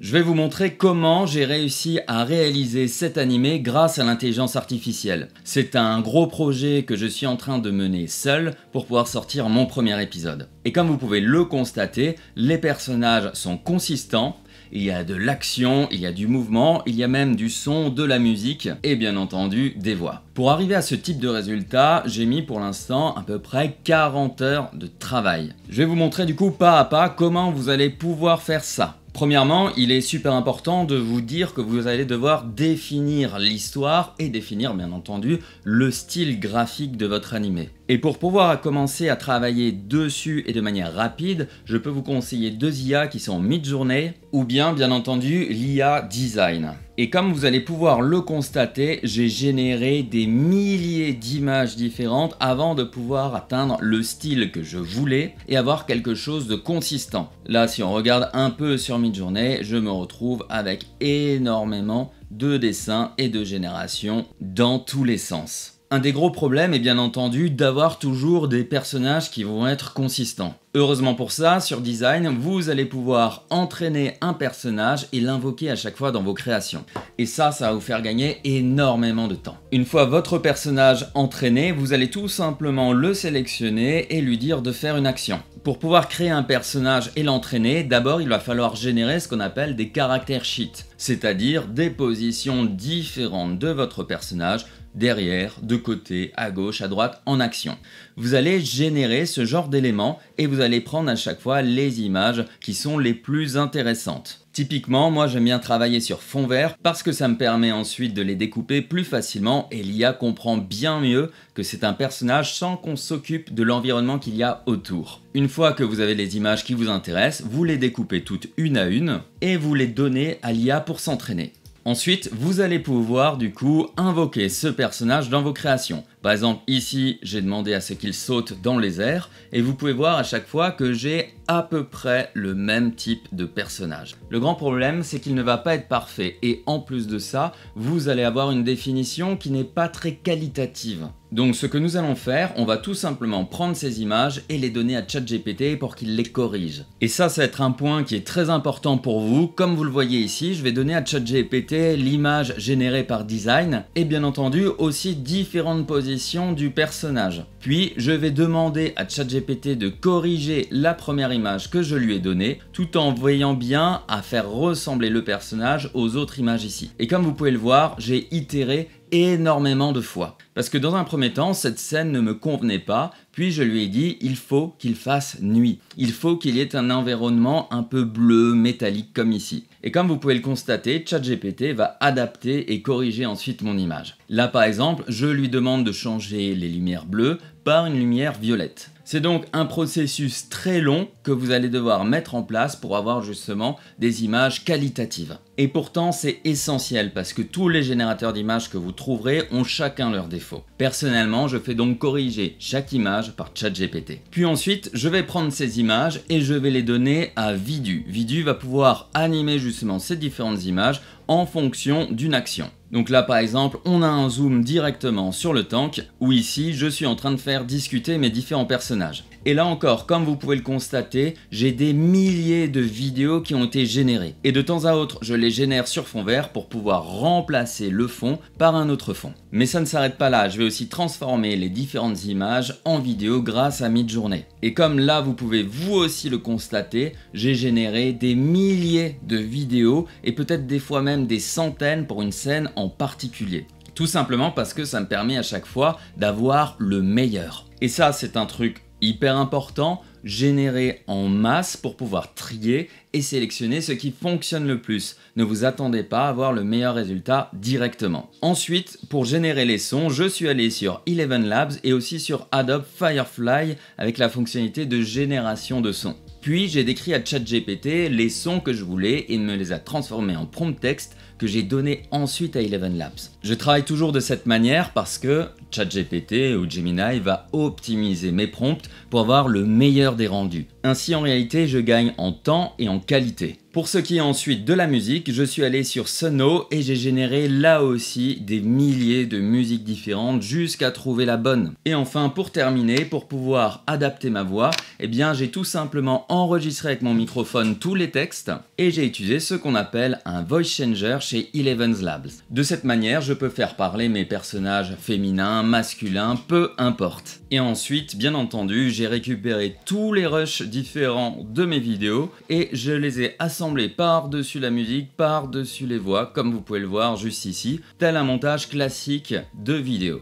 Je vais vous montrer comment j'ai réussi à réaliser cet animé grâce à l'intelligence artificielle. C'est un gros projet que je suis en train de mener seul pour pouvoir sortir mon premier épisode. Et comme vous pouvez le constater, les personnages sont consistants. Il y a de l'action, il y a du mouvement, il y a même du son, de la musique et bien entendu des voix. Pour arriver à ce type de résultat, j'ai mis pour l'instant à peu près 40 heures de travail. Je vais vous montrer du coup pas à pas comment vous allez pouvoir faire ça. Premièrement, il est super important de vous dire que vous allez devoir définir l'histoire et définir bien entendu le style graphique de votre animé. Et pour pouvoir commencer à travailler dessus et de manière rapide, je peux vous conseiller deux IA qui sont Midjourney ou bien entendu l'IA Design. Et comme vous allez pouvoir le constater, j'ai généré des milliers d'images différentes avant de pouvoir atteindre le style que je voulais et avoir quelque chose de consistant. Là, si on regarde un peu sur Midjourney, je me retrouve avec énormément de dessins et de générations dans tous les sens. Un des gros problèmes est bien entendu d'avoir toujours des personnages qui vont être consistants. Heureusement pour ça, sur Design, vous allez pouvoir entraîner un personnage et l'invoquer à chaque fois dans vos créations. Et ça va vous faire gagner énormément de temps. Une fois votre personnage entraîné, vous allez tout simplement le sélectionner et lui dire de faire une action. Pour pouvoir créer un personnage et l'entraîner, d'abord il va falloir générer ce qu'on appelle des caractères sheets, c'est-à-dire des positions différentes de votre personnage, derrière, de côté, à gauche, à droite, en action. Vous allez générer ce genre d'éléments et vous allez prendre à chaque fois les images qui sont les plus intéressantes. Typiquement, moi j'aime bien travailler sur fond vert parce que ça me permet ensuite de les découper plus facilement et l'IA comprend bien mieux que c'est un personnage sans qu'on s'occupe de l'environnement qu'il y a autour. Une fois que vous avez les images qui vous intéressent, vous les découpez toutes une à une et vous les donnez à l'IA pour s'entraîner. Ensuite, vous allez pouvoir du coup invoquer ce personnage dans vos créations. Par exemple, ici, j'ai demandé à ce qu'il saute dans les airs et vous pouvez voir à chaque fois que j'ai à peu près le même type de personnage. Le grand problème, c'est qu'il ne va pas être parfait et en plus de ça, vous allez avoir une définition qui n'est pas très qualitative. Donc ce que nous allons faire, on va tout simplement prendre ces images et les donner à ChatGPT pour qu'il les corrige. Et ça va être un point qui est très important pour vous. Comme vous le voyez ici, je vais donner à ChatGPT l'image générée par Design et bien entendu aussi différentes positions du personnage. Puis je vais demander à ChatGPT de corriger la première image que je lui ai donnée tout en veillant bien à faire ressembler le personnage aux autres images ici. Et comme vous pouvez le voir, j'ai itéré énormément de fois. Parce que dans un premier temps, cette scène ne me convenait pas, puis je lui ai dit il faut qu'il fasse nuit. Il faut qu'il y ait un environnement un peu bleu, métallique comme ici. Et comme vous pouvez le constater, ChatGPT va adapter et corriger ensuite mon image. Là par exemple, je lui demande de changer les lumières bleues par une lumière violette. C'est donc un processus très long que vous allez devoir mettre en place pour avoir justement des images qualitatives. Et pourtant c'est essentiel parce que tous les générateurs d'images que vous trouverez ont chacun leurs défauts. Personnellement, je fais donc corriger chaque image par ChatGPT. Puis ensuite, je vais prendre ces images et je vais les donner à Vidu. Vidu va pouvoir animer justement ces différentes images en fonction d'une action. Donc là par exemple, on a un zoom directement sur le tank où ici je suis en train de faire discuter mes différents personnages. Et là encore, comme vous pouvez le constater, j'ai des milliers de vidéos qui ont été générées. Et de temps à autre, je les génère sur fond vert pour pouvoir remplacer le fond par un autre fond. Mais ça ne s'arrête pas là, je vais aussi transformer les différentes images en vidéo grâce à Midjourney. Et comme là vous pouvez vous aussi le constater, j'ai généré des milliers de vidéos et peut-être des fois même des centaines pour une scène en particulier. Tout simplement parce que ça me permet à chaque fois d'avoir le meilleur. Et ça c'est un truc hyper important, générer en masse pour pouvoir trier et sélectionner ce qui fonctionne le plus. Ne vous attendez pas à avoir le meilleur résultat directement. Ensuite, pour générer les sons, je suis allé sur Eleven Labs et aussi sur Adobe Firefly avec la fonctionnalité de génération de sons. Puis j'ai décrit à ChatGPT les sons que je voulais et il me les a transformés en prompt texte que j'ai donné ensuite à Eleven Labs. Je travaille toujours de cette manière parce que ChatGPT ou Gemini va optimiser mes prompts pour avoir le meilleur des rendus. Ainsi, en réalité, je gagne en temps et en qualité. Pour ce qui est ensuite de la musique, je suis allé sur Suno et j'ai généré là aussi des milliers de musiques différentes jusqu'à trouver la bonne. Et enfin, pour terminer, pour pouvoir adapter ma voix, eh bien j'ai tout simplement enregistré avec mon microphone tous les textes et j'ai utilisé ce qu'on appelle un voice changer chez Eleven's Labs. De cette manière, je peux faire parler mes personnages féminins, masculins, peu importe. Et ensuite, bien entendu, j'ai récupéré tous les rushs différents de mes vidéos et je les ai assemblés par-dessus la musique, par-dessus les voix, comme vous pouvez le voir juste ici, tel un montage classique de vidéo.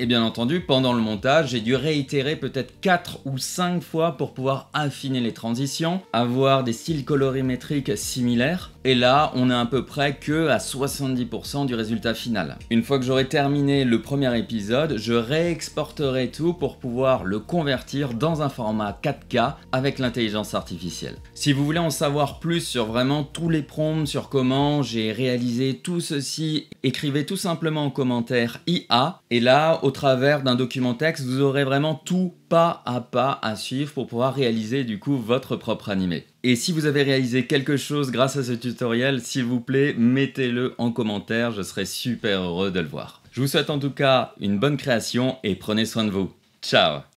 Et bien entendu, pendant le montage, j'ai dû réitérer peut-être 4 ou 5 fois pour pouvoir affiner les transitions, avoir des styles colorimétriques similaires. Et là, on est à peu près que à 70% du résultat final. Une fois que j'aurai terminé le premier épisode, je réexporterai tout pour pouvoir le convertir dans un format 4K avec l'intelligence artificielle. Si vous voulez en savoir plus sur vraiment tous les prompts, sur comment j'ai réalisé tout ceci, écrivez tout simplement en commentaire IA. Et là, au travers d'un document texte, vous aurez vraiment tout pas à suivre pour pouvoir réaliser du coup votre propre animé. Et si vous avez réalisé quelque chose grâce à ce tutoriel, s'il vous plaît, mettez-le en commentaire, je serai super heureux de le voir. Je vous souhaite en tout cas une bonne création et prenez soin de vous. Ciao!